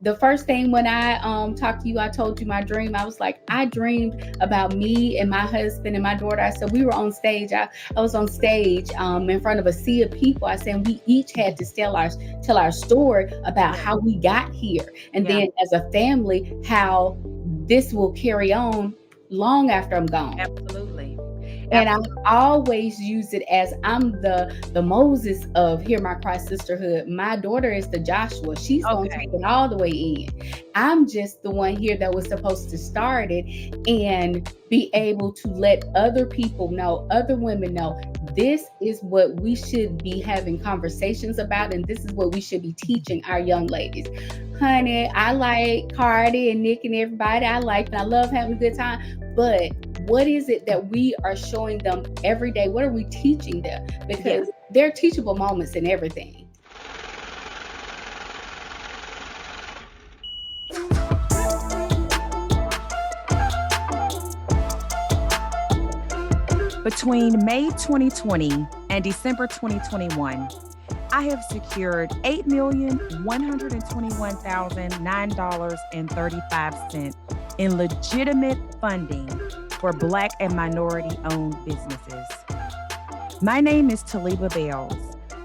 the first thing when I talked to you, I told you my dream. I was like, I dreamed about me and my husband and my daughter. I said we were on stage. I was on stage in front of a sea of people. I said we each had to tell our story about how we got here, and then as a family, how this will carry on long after I'm gone. Absolutely. And I always use it as I'm the Moses of Hear My Cry Sisterhood. My daughter is the Joshua. She's going to take it all the way in. I'm just the one here that was supposed to start it and be able to let other people know, other women know, this is what we should be having conversations about, and this is what we should be teaching our young ladies. Honey, I like Cardi and Nick and everybody. I love having a good time. But what is it that we are showing them every day? What are we teaching them? Because there are teachable moments in everything. Between May 2020 and December 2021, I have secured $8,121,009.35 in legitimate funding for Black and minority-owned businesses. My name is Taliba Bells,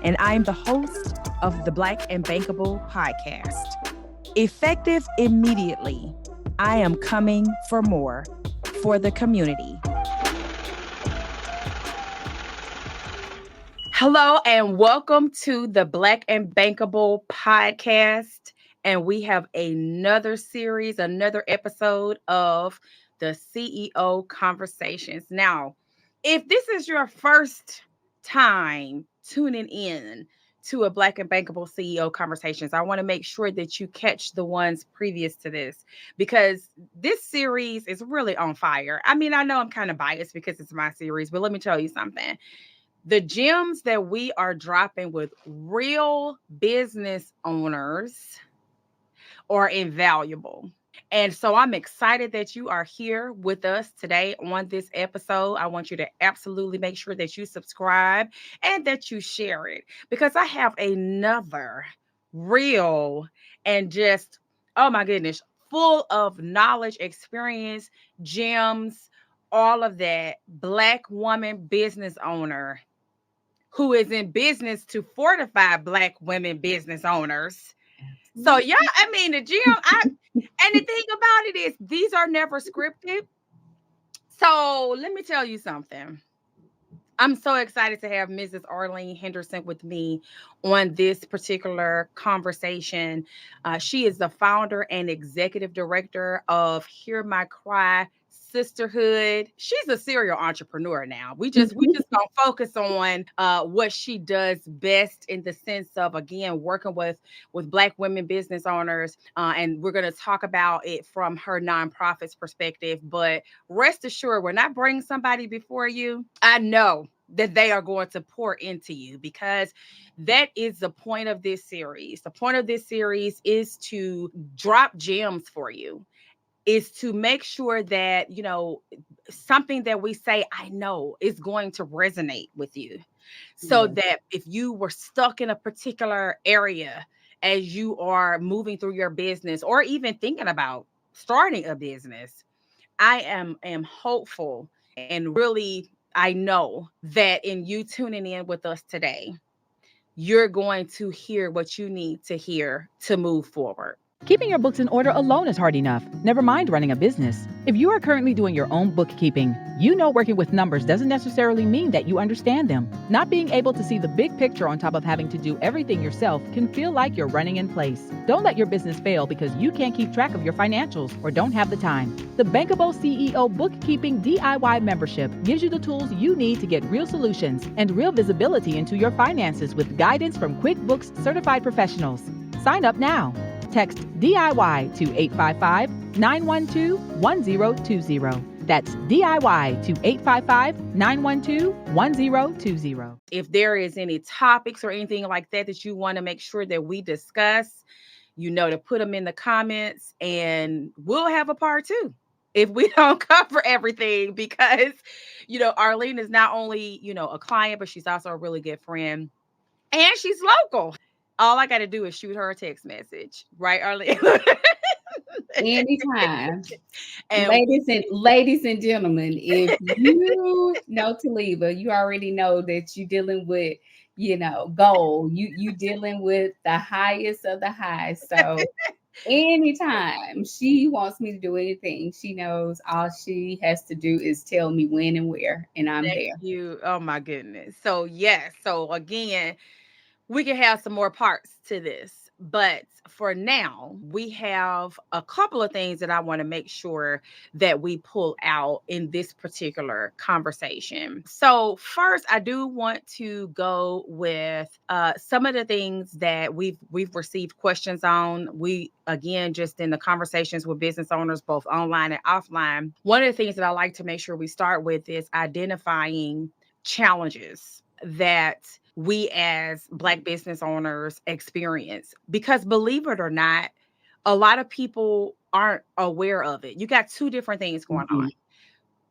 and I'm the host of the Black and Bankable podcast. Effective immediately, I am coming for more for the community. Hello and welcome to the Black and Bankable podcast. And we have another series, another episode of the CEO Conversations. Now, if this is your first time tuning in to a Black and Bankable CEO Conversations, I want to make sure that you catch the ones previous to this, because this series is really on fire. I mean, I know I'm kind of biased because it's my series, but let me tell you something. The gems that we are dropping with real business owners are invaluable. And so I'm excited that you are here with us today on this episode. I want you to absolutely make sure that you subscribe and that you share it, because I have another real and just, oh my goodness, full of knowledge, experience, gems, all of that Black woman business owner who is in business to fortify Black women business owners. So yeah, I mean, the gym, and the thing about it is these are never scripted. So let me tell you something. I'm so excited to have Mrs. Arlene Henderson with me on this particular conversation. She is the founder and executive director of Hear My Cry Sisterhood. She's a serial entrepreneur now. We just gonna focus on what she does best, in the sense of, again, working with Black women business owners, and we're gonna talk about it from her nonprofit's perspective. But rest assured, we're not bringing somebody before you. I know that they are going to pour into you, because that is the point of this series. The point of this series is to drop gems for you, is to make sure that, you know, something that we say, I know, is going to resonate with you. So that if you were stuck in a particular area as you are moving through your business, or even thinking about starting a business, I am hopeful, and really, I know that in you tuning in with us today, you're going to hear what you need to hear to move forward. Keeping your books in order alone is hard enough. Never mind running a business. If you are currently doing your own bookkeeping, you know working with numbers doesn't necessarily mean that you understand them. Not being able to see the big picture on top of having to do everything yourself can feel like you're running in place. Don't let your business fail because you can't keep track of your financials or don't have the time. The Bankable CEO Bookkeeping DIY membership gives you the tools you need to get real solutions and real visibility into your finances with guidance from QuickBooks certified professionals. Sign up now. Text DIY to 855-912-1020. That's DIY to 855-912-1020. If there is any topics or anything like that that you want to make sure that we discuss, you know, to put them in the comments, and we'll have a part 2 if we don't cover everything, because, you know, Arlene is not only, you know, a client, but she's also a really good friend, and she's local. All I got to do is shoot her a text message, right, Arlene? Anytime. And Ladies and gentlemen, if you know Taliba, you already know that you're dealing with, gold. You dealing with the highest of the highs. So anytime she wants me to do anything, she knows all she has to do is tell me when and where, and I'm thank there. you. Oh my goodness. So yes. So again, we can have some more parts to this. But for now, we have a couple of things that I want to make sure that we pull out in this particular conversation. So, first, I do want to go with some of the things that we've received questions on. We again just in the conversations with business owners, both online and offline. One of the things that I like to make sure we start with is identifying challenges that we as Black business owners experience. Because believe it or not, a lot of people aren't aware of it. You got two different things going on. Mhm.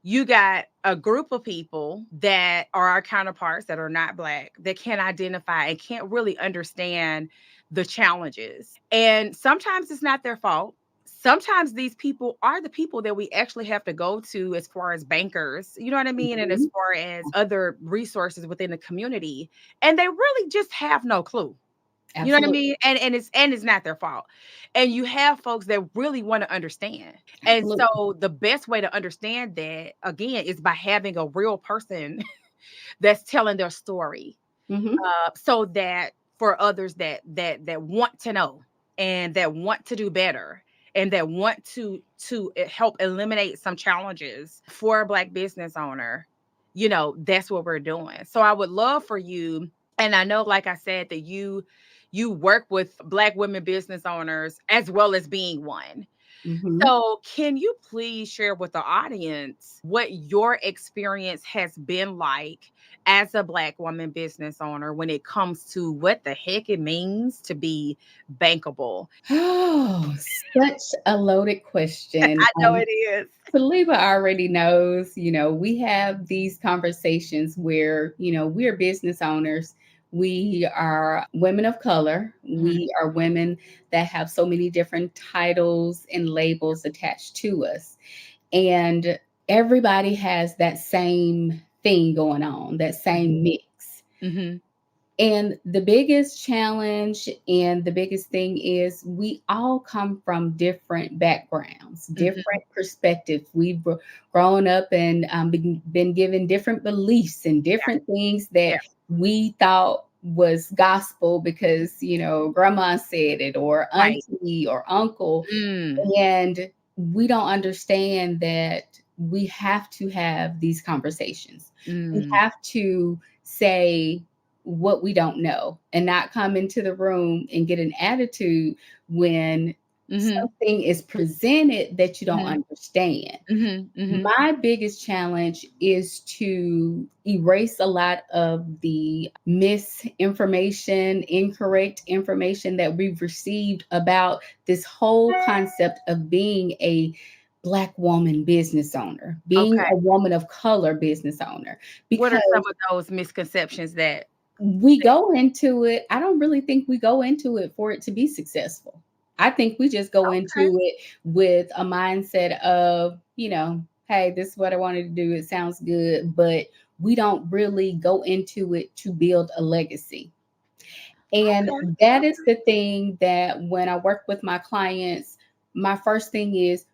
You got a group of people that are our counterparts that are not Black that can't identify and can't really understand the challenges. And sometimes it's not their fault. Sometimes these people are the people that we actually have to go to as far as bankers, you know what I mean? And as Mhm. far as other resources within the community. And they really just have no clue. You know what I Absolutely. mean? And it's not their fault. And you have folks that really want to understand. And Absolutely. so the best way to understand that again is by having a real person that's telling their story. Mhm. So that for others that want to know and that want to do better and that want to help eliminate some challenges for a Black business owner, that's what we're doing. So I would love for you, and I know, like I said, that you work with Black women business owners as well as being one. Mhm. So, can you please share with the audience what your experience has been like as a Black woman business owner when it comes to what the heck it means to be bankable? Oh, such a loaded question. I know it is. Saliba already knows, we have these conversations where, we're business owners. We are women of color. Mhm. We are women that have so many different titles and labels attached to us. And everybody has that same thing going on, that same mix. Mhm. And the biggest challenge and the biggest thing is we all come from different backgrounds, Mhm. different perspectives. We've grown up and been given different beliefs and Yeah. different things that Yeah. we thought was gospel because, grandma said it or Right. auntie or uncle. Mm. And we don't understand that we have to have these conversations. We Mm. have to say what we don't know and not come into the room and get an attitude when Mhm. something is presented that you don't Mhm. understand. Mhm. Mhm. My biggest challenge is to erase a lot of the misinformation, incorrect information that we've received about this whole concept of being a Black woman business owner, being Okay. a woman of color business owner, What are because some of those misconceptions that we go into it, I don't really think we go into it for it to be successful. I think we just go Okay. into it with a mindset of, hey, this is what I wanted to do. It sounds good, but we don't really go into it to build a legacy. And Okay. that is Okay. the thing that when I work with my clients, my first thing is,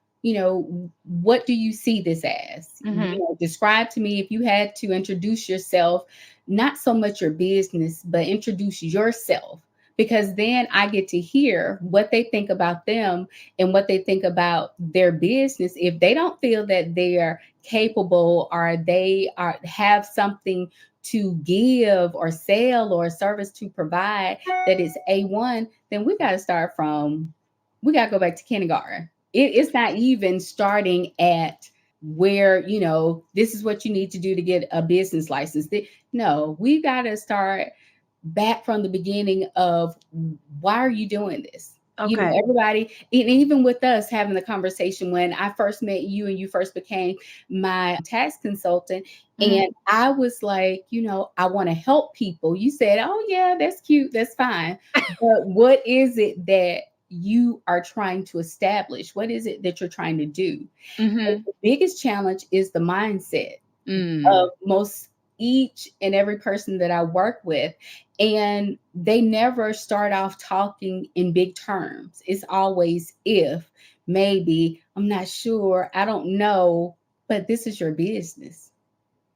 what do you see this as? Mhm. Describe to me if you had to introduce yourself, not so much your business, but introduce yourself. Because then I get to hear what they think about them and what they think about their business. If they don't feel that they are capable or they are have something to give or sell or a service to provide that is A1, then we got to go back to kindergarten. It's not even starting at where, this is what you need to do to get a business license. No, we got to start back from the beginning of why are you doing this? Okay. Everybody, and even with us having the conversation when I first met you and you first became my tax consultant, Mhm. and I was like, I want to help people. You said, oh, yeah, that's cute. That's fine. But what is it that you are trying to establish? What is it that you're trying to do? And Mhm. the biggest challenge is the mindset of Mm. most each and every person that I work with. And they never start off talking in big terms. It's always if, maybe, I'm not sure, I don't know, but this is your business.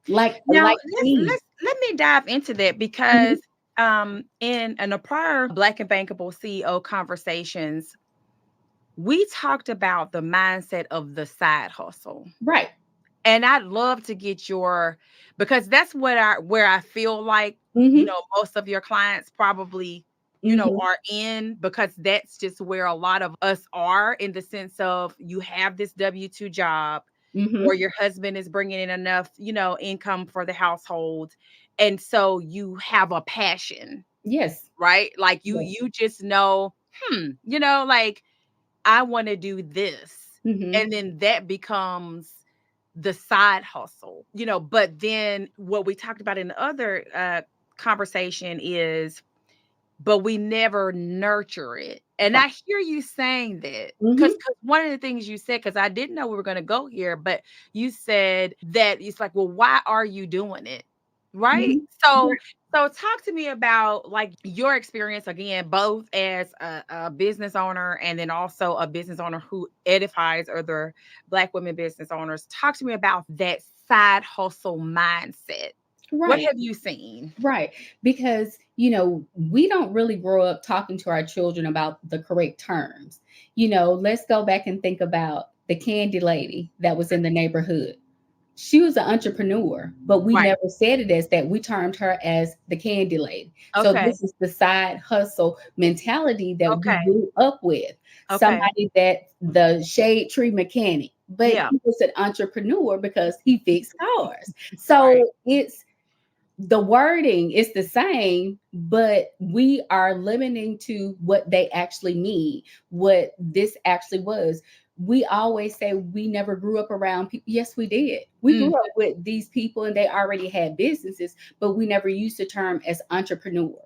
Now, Like me. let me dive into that Mhm. because in a prior Black and Bankable CEO Conversations, we talked about the mindset of the side hustle. Right. And I'd love to get your, because that's what where I feel like, Mhm. most of your clients probably, Mhm. are in, because that's just where a lot of us are, in the sense of you have this W-2 job, or Mhm. your husband is bringing in enough, income for the household. And so you have a passion, Yes. right? Like Yes. you just know, like, I want to do this. Mhm. And then that becomes the side hustle, but then what we talked about in the other conversation is, but we never nurture it. And Right. I hear you saying that, because Mhm. one of the things you said, because I didn't know we were going to go here, but you said that it's like, well, why are you doing it? Right. Mhm. So, Right. so talk to me about like your experience again, both as a business owner and then also a business owner who edifies other Black women business owners. Talk to me about that side hustle mindset. What Right. have you seen? Right. Because, we don't really grow up talking to our children about the correct terms. Let's go back and think about the candy lady that was in the neighborhood. She was an entrepreneur, but we Right. never said it as that. We termed her as the candy lady. So Okay. this is the side hustle mentality that we Okay. grew up with. Okay. Somebody that the shade tree mechanic, but Yeah. he was an entrepreneur because he fixed cars. Right. So the wording is the same, but we are limiting to what they actually mean, what this actually was. We always say we never grew up around people. Yes, we did. We Mm, grew up with these people and they already had businesses, but we never used the term as entrepreneur,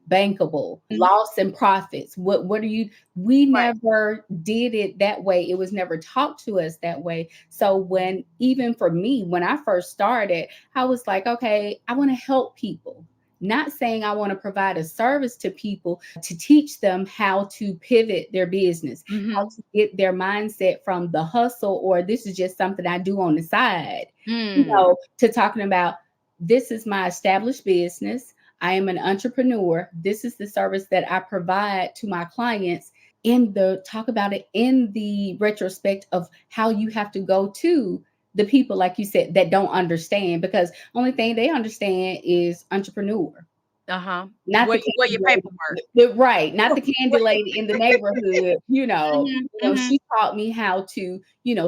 bankable, mhm. loss and profits. What are you? We Right. never did it that way. It was never taught to us that way. So when, even for me, when I first started, I was like, okay, I want to help people. Not saying I want to provide a service to people to teach them how to pivot their business, how Mhm. to get their mindset from the hustle, or this is just something I do on the side, Mm. to talking about this is my established business. I am an entrepreneur. This is the service that I provide to my clients. In the talk about it in the retrospect of how you have to go to the people, like you said, that don't understand, because only thing they understand is entrepreneur, Uh-huh. not the Where candy your paperwork. lady, right? Not the candy lady in the neighborhood. Mhm. Mhm. She taught me how to,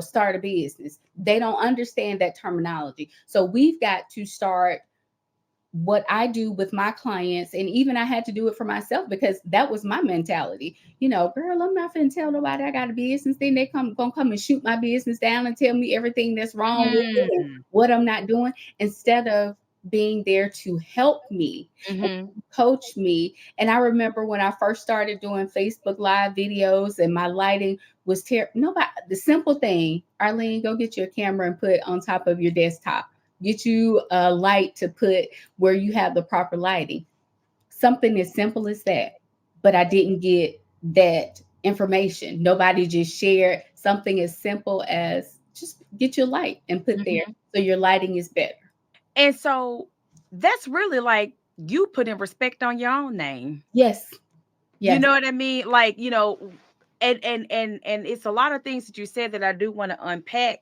start a business. They don't understand that terminology, so we've got to start what I do with my clients. And even I had to do it for myself because that was my mentality. Girl, I'm not finna tell nobody I got a business. Then they gonna come and shoot my business down and tell me everything that's wrong with it and Mm. what I'm not doing, instead of being there to help me and Mhm. coach me. And I remember when I first started doing Facebook Live videos and my lighting was terrible. Nobody, the simple thing, Arlene, go get you a camera and put on top of your desktop. Get you a light to put where you have the proper lighting. Something as simple as that. But I didn't get that information. Nobody just shared something as simple as just get your light and put there Mhm. so your lighting is better. And so that's really like you putting respect on your own name. Yes. You Yes. know what I mean? Like, and it's a lot of things that you said that I do want to unpack,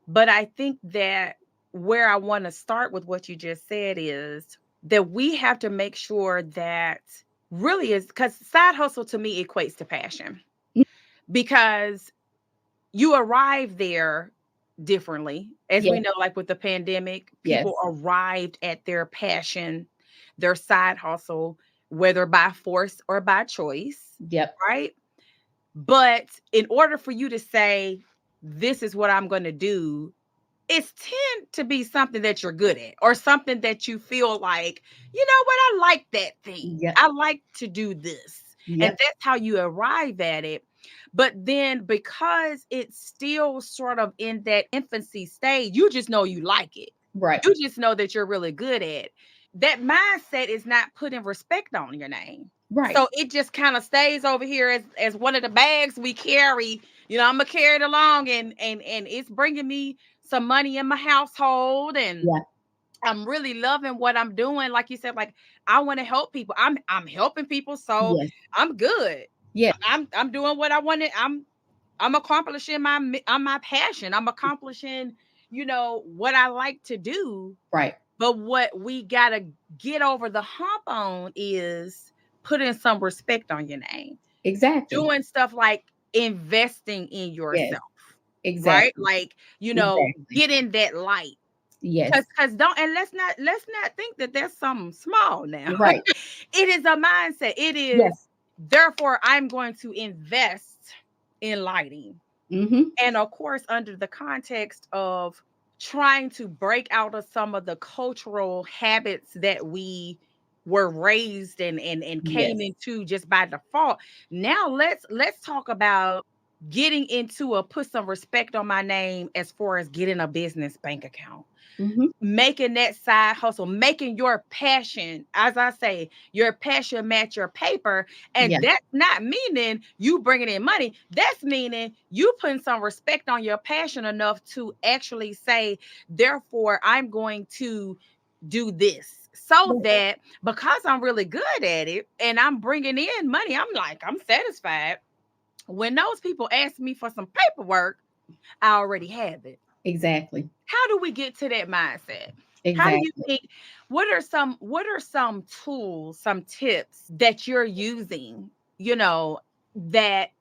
but I think that where I want to start with what you just said is that we have to make sure that really is, because side hustle to me equates to passion, because you arrive there differently. As we Yes. know, like with the pandemic, people Yes. arrived at their passion, their side hustle, whether by force or by choice, Yep. right? But in order for you to say, this is what I'm going to do, it's tend to be something that you're good at or something that you feel like, you know what, I like that thing. Yep. I like to do this. And Yep. that's how you arrive at it. But then because it's still sort of in that infancy stage, you just know you like it. Right. You just know that you're really good at it. That mindset is not putting respect on your name. Right. So it just kind of stays over here as one of the bags we carry. You know, I'm gonna carry it along, and it's bringing me some money in my household, and Yeah. I'm really loving what I'm doing. Like you said, like I want to help people. I'm helping people, so Yes. I'm good. Yeah. I'm doing what I wanted. I'm accomplishing my passion. I'm accomplishing, what I like to do. Right. But what we gotta get over the hump on is putting some respect on your name. Exactly. Doing stuff like investing in Yes. yourself, right? Exactly. Like, Exactly. get in that light. Yes. Cause don't, and let's not think that there's something small now. Right. It is a mindset. It is, Yes. therefore, I'm going to invest in lighting. Mm-hmm. And of course, under the context of trying to break out of some of the cultural habits that we were raised and came Yes. into just by default. Now let's talk about getting into put some respect on my name as far as getting a business bank account, Mm-hmm. making that side hustle, making your passion, as I say, your passion match your paper. And Yeah. that's not meaning you bringing in money. That's meaning you putting some respect on your passion enough to actually say, therefore, I'm going to do this so Right. that because I'm really good at it and I'm bringing in money, I'm satisfied. When those people ask me for some paperwork, I already have it. Exactly. How do we get to that mindset? How do you Exactly. think, what are some tools, some tips that you're using, that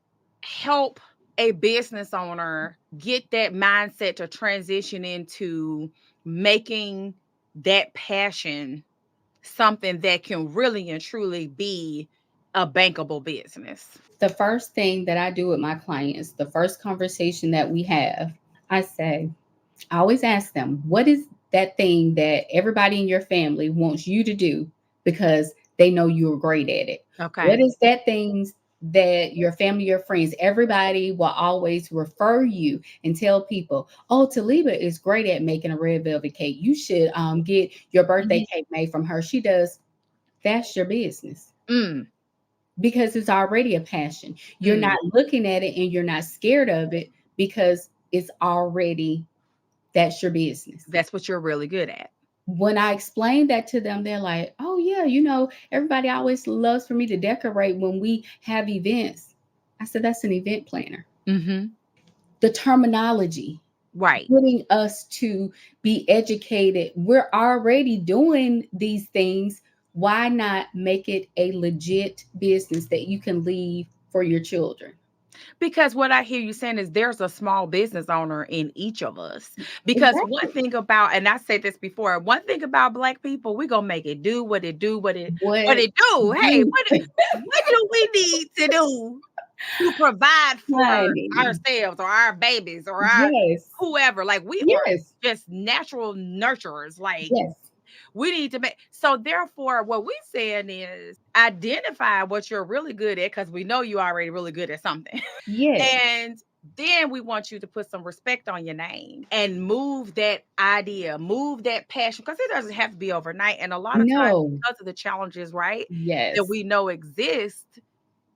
help a business owner get that mindset to transition into making that passion something that can really and truly be a bankable business? The first thing that I do with my clients, the first conversation that we have, I say, I always ask them, what is that thing that everybody in your family wants you to do because they know you're great at it? What Okay. is that thing that your family, your friends, everybody will always refer you and tell people, oh, Taliba is great at making a red velvet cake. You should get your birthday Mhm. cake made from her. She does. That's your business Mm, because it's already a passion. You're mm. not looking at it and you're not scared of it because it's already that's your business. That's what you're really good at. When I explain that to them, they're like, oh, yeah, everybody always loves for me to decorate when we have events. I said, that's an event planner. Mm-hmm. The terminology, Right. getting us to be educated. We're already doing these things. Why not make it a legit business that you can leave for your children? Because what I hear you saying is there's a small business owner in each of us. Because one Exactly. thing about, and I said this before, one thing about Black people, we gonna make it do what it do, what What it do. Hey, you what do we need to do to provide for honey. ourselves or our babies or our Yes. whoever? Like we are Yes. just natural nurturers. Like Yes. we need to make, so therefore what we saying is identify what you're really good at, because we know you already really good at something. Yes. And then we want you to put some respect on your name and move that idea, move that passion, because it doesn't have to be overnight. And a lot of times, No. because of the challenges, right, that Yes. we know exist,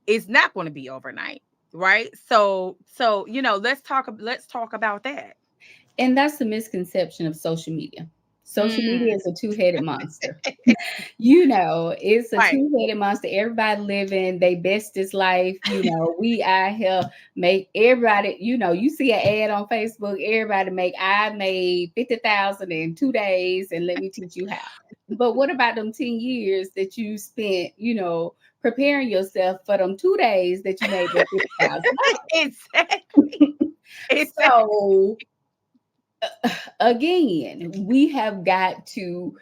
it's not going to be overnight, right? So let's talk about that. And that's the misconception of social media. Social Mm. media is a two-headed monster. It's a Right. two-headed monster. Everybody living their bestest life. We out here make everybody, you see an ad on Facebook, everybody I made 50,000 in 2 days, and let me teach you how. But what about them 10 years that you spent, preparing yourself for them 2 days that you made that 50,000? Exactly. Exactly. So again, we have got to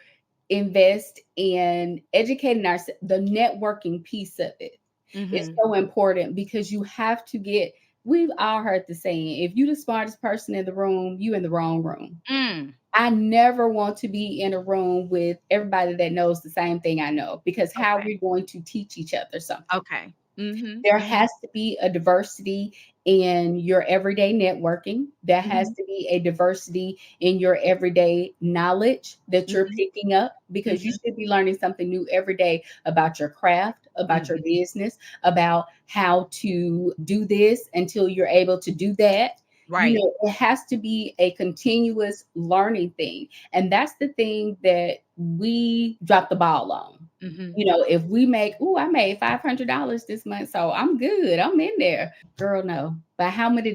invest in educating ourselves, the networking piece of it. It's Mhm. so important because you have to get, we've all heard the saying, if you the smartest person in the room, you in the wrong room. Mm. I never want to be in a room with everybody that knows the same thing I know, because how are Okay. we going to teach each other something? Okay. Mhm. There Mhm. has to be a diversity in your everyday networking. There has Mhm. to be a diversity in your everyday knowledge that you're Mhm. picking up, because you Mhm. should be learning something new every day about your craft, about your Mhm. business, about how to do this until you're able to do that. Right. It has to be a continuous learning thing. And that's the thing that we drop the ball on. Mhm. If we make, I made $500 this month, so I'm good. I'm in there. Girl, no. But how much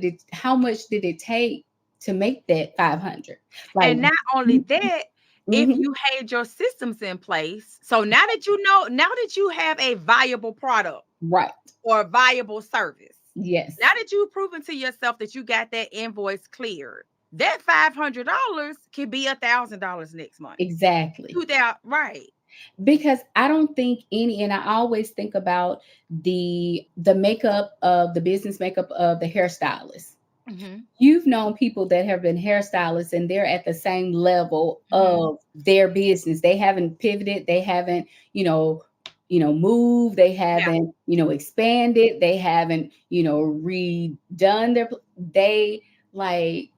did it take to make that 500? Like, And not only that, if mhm, you had your systems in place, so now that you have a viable product right. or a viable service, now Yes, that you've proven to yourself that you got that invoice cleared, that $500 can be $1,000 next month. exactly. 2,000, right? Because I don't think and I always think about the makeup of the business makeup of the hairstylist. Mhm. You've known people that have been hairstylists and they're at the same level Mhm. of their business. They haven't pivoted, they haven't, moved, they Yeah. haven't, expanded, they haven't, redone they like,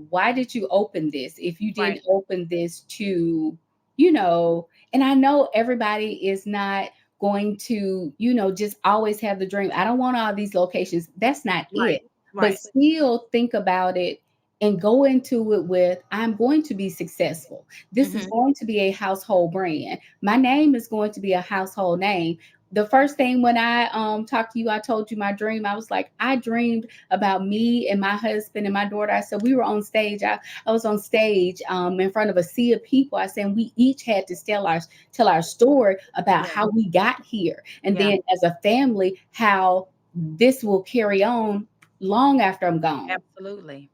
why did you open this if you Right. didn't open this to, and I know everybody is not going to, just always have the dream. I don't want all these locations. That's not Right. it, but Right. still think about it and go into it with, I'm going to be successful. This is Mhm. going to be a household brand. My name is going to be a household name. The first thing when I talked to you, I told you my dream. I was like, I dreamed about me and my husband and my daughter. I said we were on stage. I was on stage in front of a sea of people. I said we each had to tell our story about Yeah. how we got here, and Yeah. then as a family, how this will carry on long after I'm gone. Absolutely.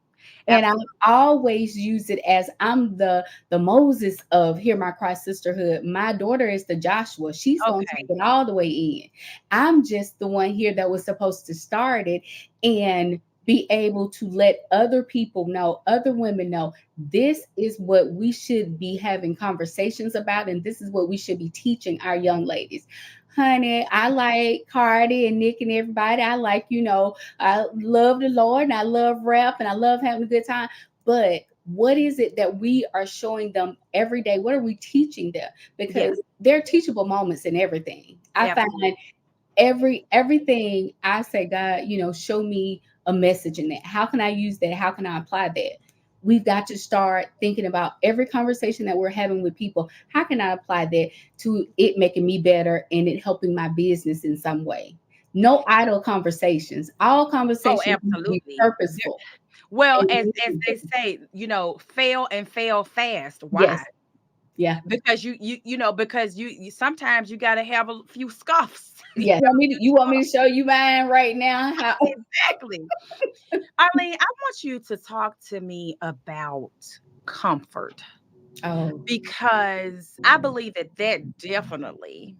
And I Absolutely. always use it as I'm the Moses of Hear My Cry Sisterhood. My daughter is the Joshua. She's going to take Okay. it all the way in. I'm just the one here that was supposed to start it and be able to let other people know, other women know, this is what we should be having conversations about, and this is what we should be teaching our young ladies. Honey, I like Cardi and Nick and everybody. I like, I love the Lord and I love rap and I love having a good time. But what is it that we are showing them every day? What are we teaching them? Yes. Because there are teachable moments in everything. I find Absolutely. everything I say, God, show me a message in that. How can I use that? How can I apply that? We've got to start thinking about every conversation that we're having with people. How can I apply that to it making me better and it helping my business in some way? No idle conversations. All Oh, conversations need to be absolutely. purposeful Well, and as they meaningful. say, fail and fail fast. Why? Yes. Yeah. Because because you sometimes you gotta have a few scoffs. Yes. You want me to show you mine right now? How Exactly. Arlene, I want you to talk to me about comfort oh because I believe that that definitely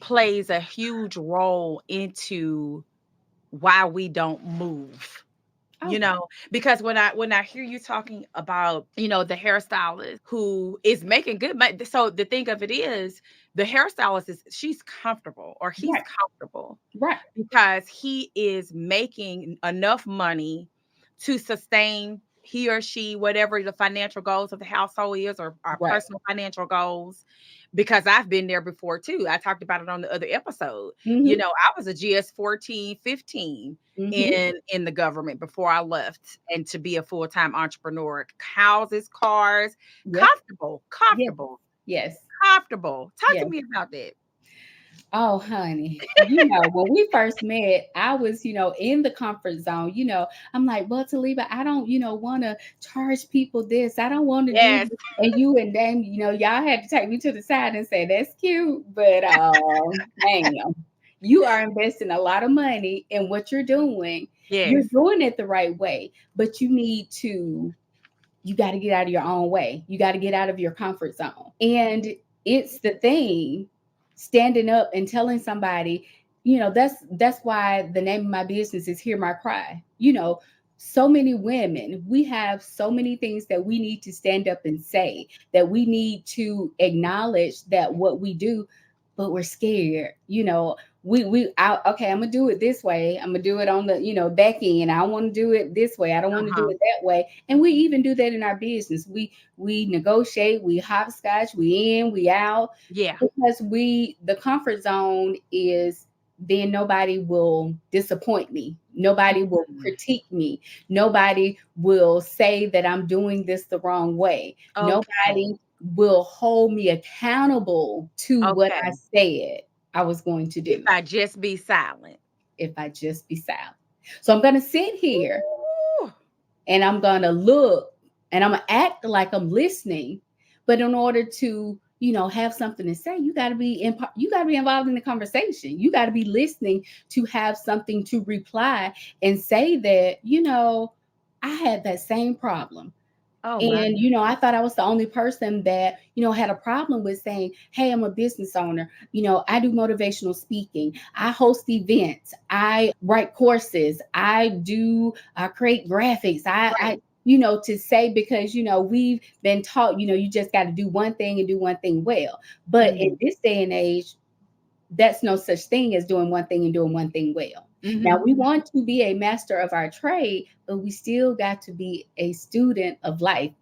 plays a huge role into why we don't move. okay. Because when I hear you talking about, the hairstylist who is making good money, so the thing of it is the hairstylist is she's comfortable or he's Right. comfortable Right. because he is making enough money to sustain he or she whatever the financial goals of the household is or our Right. personal financial goals, because I've been there before too. I talked about it on the other episode. Mhm. I was a GS 14, 15 Mhm. in the government before I left and to be a full-time entrepreneur. Houses, cars, Yep. comfortable, Yes. comfortable, Yes. comfortable. Talk to Yes. me about that. Oh, honey. When we first met, I was, in the comfort zone. I'm like, well, Taliba, I don't, want to charge people this. I don't want to do Yes. this. And then, y'all had to take me to the side and say, that's cute, but ma'am, you are investing a lot of money in what you're doing. You're Yes. doing it the right way, but you got to get out of your own way. You got to get out of your comfort zone. And it's the thing, standing up and telling somebody, that's why the name of my business is Hear My Cry. So many women, we have so many things that we need to stand up and say, that we need to acknowledge that what we do, but we're scared. Okay, I'm gonna do it this way. I'm gonna do it on the back end. I want to do it this way. I don't want to do it that way. And we even do that in our business. We negotiate. We hopscotch. We in. We out. Yeah. Because the comfort zone is, then nobody will disappoint me. Nobody will critique me. Nobody will say that I'm doing this the wrong way. Okay. Nobody will hold me accountable to what I Okay. said I was going to If do I just be silent. if I just be silent. So I'm going to sit here Ooh. and I'm going to look and I'm going to act like I'm listening. But in order to, have something to say, you got to be involved in the conversation. You got to be listening to have something to reply and say that, I had that same problem. Oh my. And, I thought I was the only person that, had a problem with saying, hey, I'm a business owner. I do motivational speaking. I host events. I write courses. I create graphics. Right. To say, because, we've been taught, you just got to do one thing and do one thing well. But in Mhm. this day and age, that's no such thing as doing one thing and doing one thing well. Now, Mhm. we want to be a master of our trade, but we still got to be a student of life,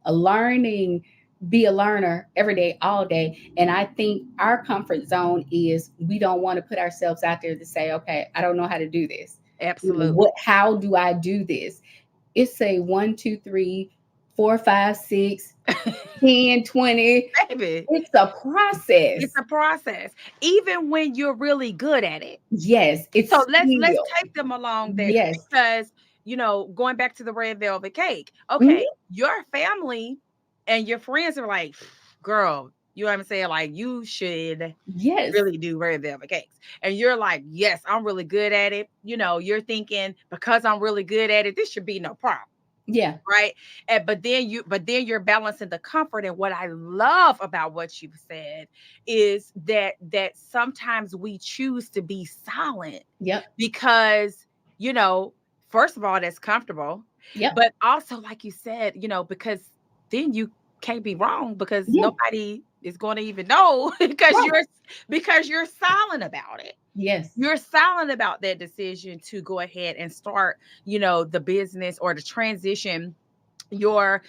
be a learner every day, all day. And I think our comfort zone is, we don't want to put ourselves out there to say, okay, I don't know how to do this. Absolutely. How do I do this? It's a 1, 2, 3, 4, 5, 6, 10, 20. Baby, It's a process. it's a process. Even when you're really good at it. Yes, it's So let's skill. take them along there, Yes. because going back to the red velvet cake. Mhm. Okay, your family and your friends are like, girl, you know what I'm saying? Like, you should Yes. really do red velvet cakes. And you're like, yes, I'm really good at it. You're thinking, because I'm really good at it, this should be no problem. Yeah. Right. But then you're balancing the comfort. And what I love about what you've said is that sometimes we choose to be silent Yep. because, you know, first of all, that's comfortable, Yep. but also, like you said, because then you can't be wrong, because Yeah. nobody is going to even know because Right. you're silent about it. Yes. You're silent about that decision to go ahead and start, the business, or to transition your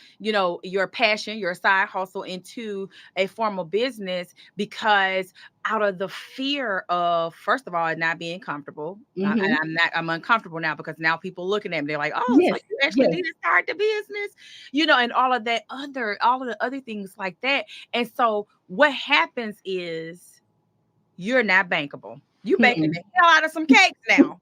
passion, your side hustle, into a formal business, because out of the fear of, first of all, it not being comfortable. And Mhm. I'm uncomfortable now, because now people looking at me, they're like, oh, so Yes. you actually Yes. did start the business, and all of the other things like that. And so what happens is, you're not bankable. You baking Mm-mm. the hell out of some cakes now.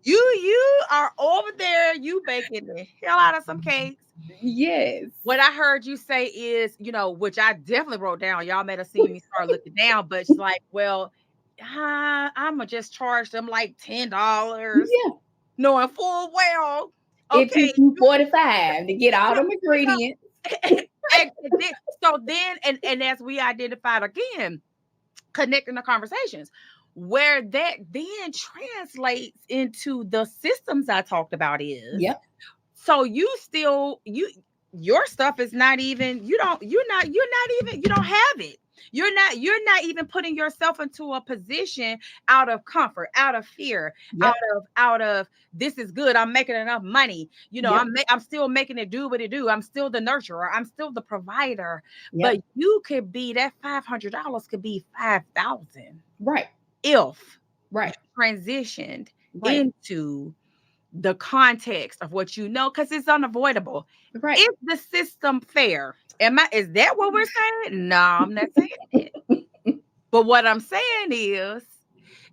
You are over there, you baking the hell out of some cakes. Yes. What I heard you say is, which I definitely wrote down. Y'all might have seen me start looking down, but it's like, well, I'ma just charge them like $10, Yeah. knowing full well, It okay, took you 45 to get all them you know, ingredients. and as we identified again, connecting the conversations, where that then translates into the systems I talked about is, Yep. so your stuff is not even, you don't have it. You're not even putting yourself into a position, out of comfort, out of fear, out Yep. of this is good, I'm making enough money, Yep. I'm still making it do what it do, I'm still the nurturer, I'm still the provider. But Yep. you could be, that $500 could be 5,000 Right. if you Right. transitioned Right. into the context of what, because it's unavoidable. Right. Is the system fair? Is that what we're saying? No, I'm not saying it. But what I'm saying is,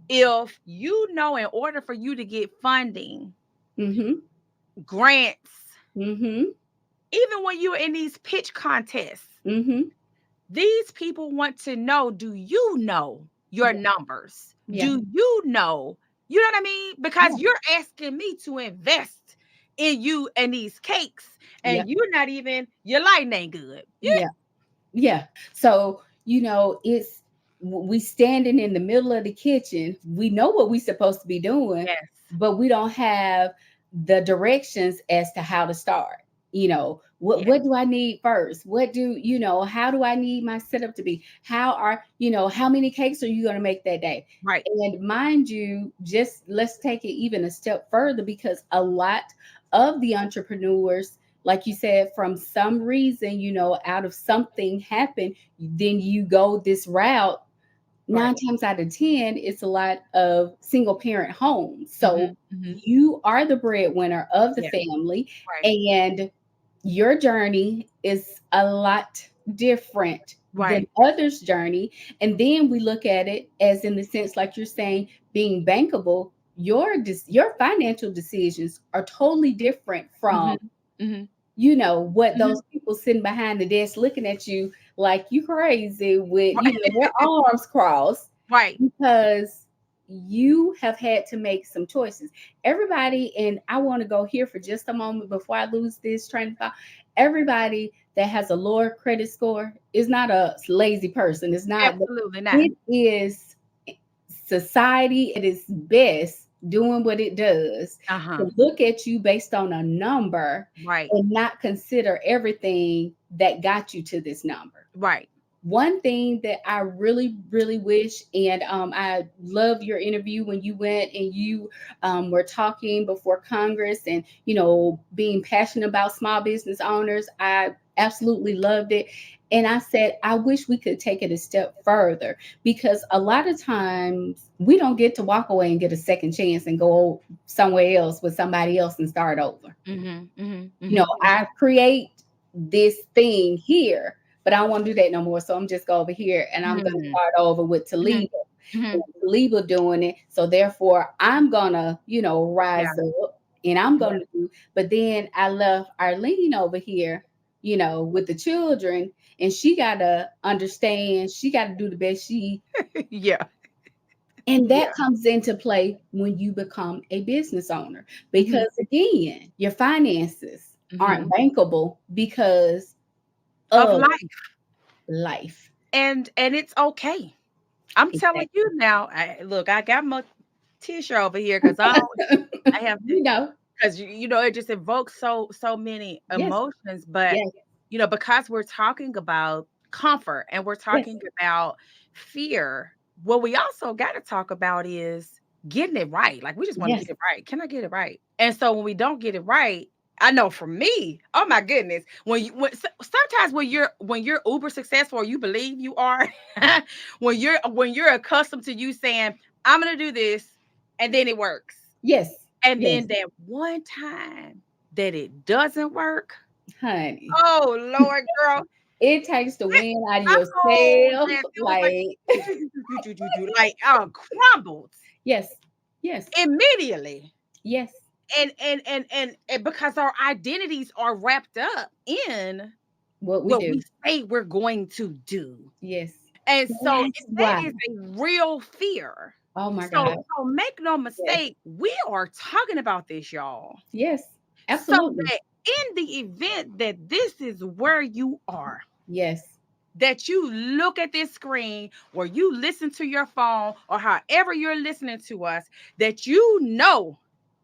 if in order for you to get funding, Mhm. grants, Mhm. even when you're in these pitch contests, Mhm. these people want to know, do you know your Yeah. numbers? Yeah. Do you know what I mean? Because Yeah. you're asking me to invest in you and these cakes, Yeah. and you're not even, your lighting ain't good. Yeah. Yeah. So, it's we standing in the middle of the kitchen. We know what we're supposed to be doing, Yes. but we don't have the directions as to how to start. What do I need first? What do how do I need my setup to be? How many cakes are you going to make that day? Right. And mind you, just let's take it even a step further, because a lot of the entrepreneurs, like you said, from some reason, out of something happened, then you go this route. Right. 9 times out of 10, it's a lot of single parent homes. So Mm-hmm. you are the breadwinner of the Yeah. family, Right. and your journey is a lot different than Right. others' journey. And then we look at it as, in the sense, like you're saying, being bankable. Your financial decisions are totally different Mm-hmm. from Mm-hmm. what Mm-hmm. those people sitting behind the desk looking at you like you crazy with Right. their arms crossed, Right. because you have had to make some choices. Everybody, and I want to go here for just a moment before I lose this train of thought. Everybody that has a lower credit score is not a lazy person. It's not. Absolutely not. It is society at its best doing what it does Uh-huh. to look at you based on a number Right. and not consider everything that got you to this number. Right. One thing that I really, really wish, and I love your interview when you went and you were talking before Congress, and being passionate about small business owners. I absolutely loved it. And I said, I wish we could take it a step further, because a lot of times we don't get to walk away and get a second chance and go somewhere else with somebody else and start over. Mm-hmm. Mm-hmm. Mm-hmm. I create this thing here, but I don't want to do that no more. So I'm just go over here and I'm going to Mm-hmm. start over with Mm-hmm. Talib. Mm-hmm. And Talib doing it. So therefore, I'm gonna, Yeah. rise up, and I'm Yeah. gonna do. But then I left Arlene over here, with the children, and she gotta understand. She got to do the best she. Yeah. And Yeah. that comes into play when you become a business owner, Mm-hmm. because again, your finances aren't Mm-hmm. bankable because Of of life. life. And it's okay. I'm telling Exactly. you now. Look, I got my tissue over here because I have to, You know, because it just evokes so many yes, emotions. But yes, because we're talking about comfort and we're yes, talking about fear, what we also got to talk about is getting it right. Like, we just want to yes, get it right. Can I get it right? And so when we don't get it right, I know for me, oh my goodness, sometimes when you're uber successful, or you believe you are, when you're accustomed to you saying, I'm gonna do this, and then it works. yes, And yes, then that one time that it doesn't work, honey. oh Lord, girl, It takes the it, wind out of my your whole sail. left, it was like Like, like crumbled yes, yes, immediately. yes, And because our identities are wrapped up in what we what do. we say we're going to do. Yes. And so That's that why. is a real fear. Oh my So God. so make no Yes. mistake, we are talking about this, y'all. Yes. So Absolutely. that in the event that this is where you are, Yes. that you look at this screen, or you listen to your phone, or however you're listening to us, that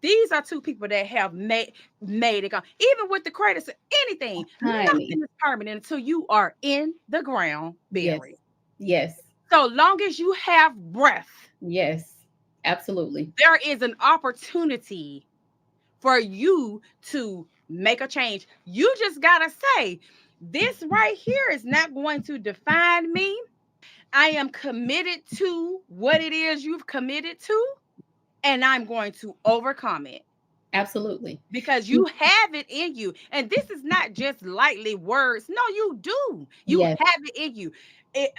these are two people that have made it go. Even with the credits or anything, Honey. nothing is permanent until you are in the ground Yes. buried. Yes. So long as you have breath, Yes. Absolutely. there is an opportunity for you to make a change. You just gotta say, this right here is not going to define me. I am committed to what it is you've committed to, and I'm going to overcome it, Absolutely. because you have it in you. And this is not just lightly words. No, you do. You Yes. have it in you. It,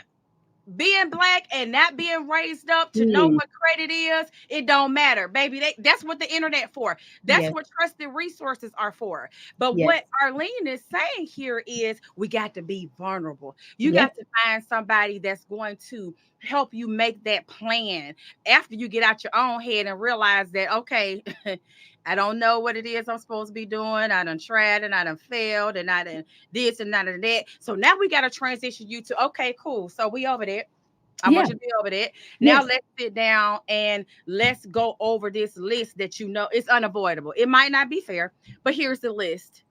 being Black and not being raised up to know Mm. what credit is, it don't matter, baby. That's what the internet for. That's Yes. what trusted resources are for. But Yes. what Arlene is saying here is, we got to be vulnerable. You Yes. got to find somebody that's going to help you make that plan after you get out your own head and realize that, okay, I don't know what it is I'm supposed to be doing. I done tried and I done failed and I done this and none of that. So now we got to transition you to, okay, cool. So we over there. I Yeah. want you to be over that. Now Yes. let's sit down and let's go over this list that you know it's unavoidable. It might not be fair, but here's the list.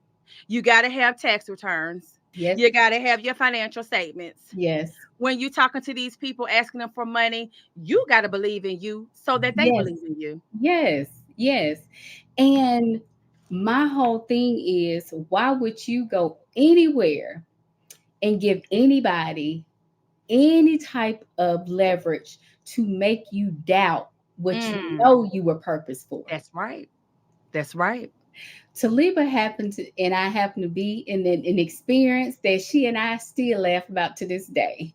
You got to have tax returns. Yes. You got to have your financial statements. Yes. When you're talking to these people asking them for money, you got to believe in you so that they Yes. believe in you. Yes. Yes. And my whole thing is, why would you go anywhere and give anybody any type of leverage to make you doubt what you Mm, know you were purposed for? that's right. That's right. Taliba happened to, and I happen to be in an experience that she and I still laugh about to this day.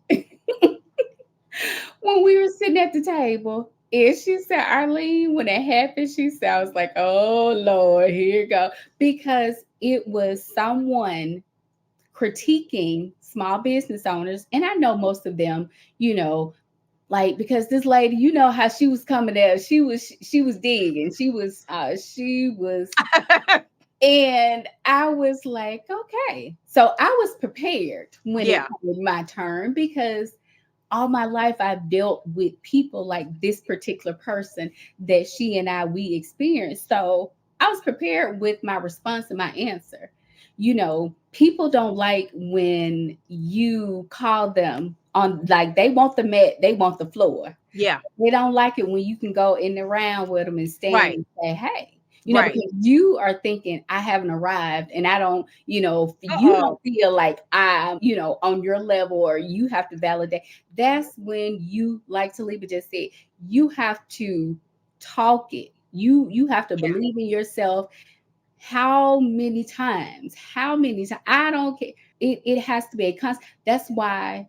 When we were sitting at the table, and she said, Arlene, when it happened, she said, I was like, oh Lord, here you go. Because it was someone critiquing small business owners. And I know most of them, you know, like, because this lady, you know how she was coming there, she was digging, she was and I was like, okay. So I was prepared when it Yeah. came my turn, because all my life I've dealt with people like this particular person that she and we experienced. So I was prepared with my response and my answer. You know, people don't like when you call them on, like, they want the mat, they want the floor. Yeah. They don't like it when you can go in the round with them and stand Right. and say, hey, Right. because you are thinking, I haven't arrived and I don't, you Uh-oh. don't feel like I'm, on your level, or you have to validate. That's when you, like Taliba just said, you have to talk it. You have to Yeah. believe in yourself. How many times? How many times? I don't care. It has to be a constant. That's why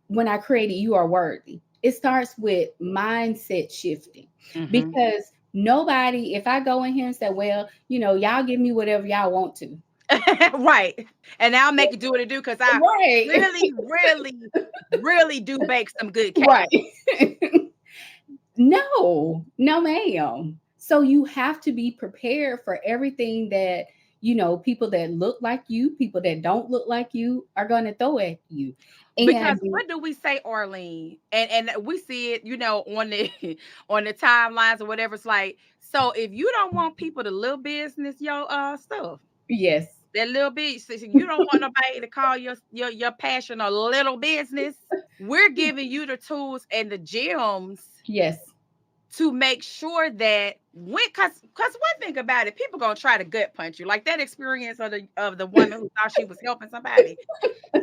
when I created You Are Worthy, it starts with mindset shifting, Hmm. because nobody, if I go in here and say, well, y'all give me whatever y'all want to. Right. And I'll make it do what it do because I Right. really, really, really do bake some good cake. Right. No, ma'am. So you have to be prepared for everything that, people that look like you, people that don't look like you are going to throw at you. Because And what do we say, Arlene? And we see it, on the on the timelines or whatever. It's like, so if you don't want people to little business your stuff, yes, that little bit, so you don't want nobody to call your passion a little business. We're giving you the tools and the gems yes, to make sure that because one thing about it, people gonna try to gut punch you, like that experience of the woman who thought she was helping somebody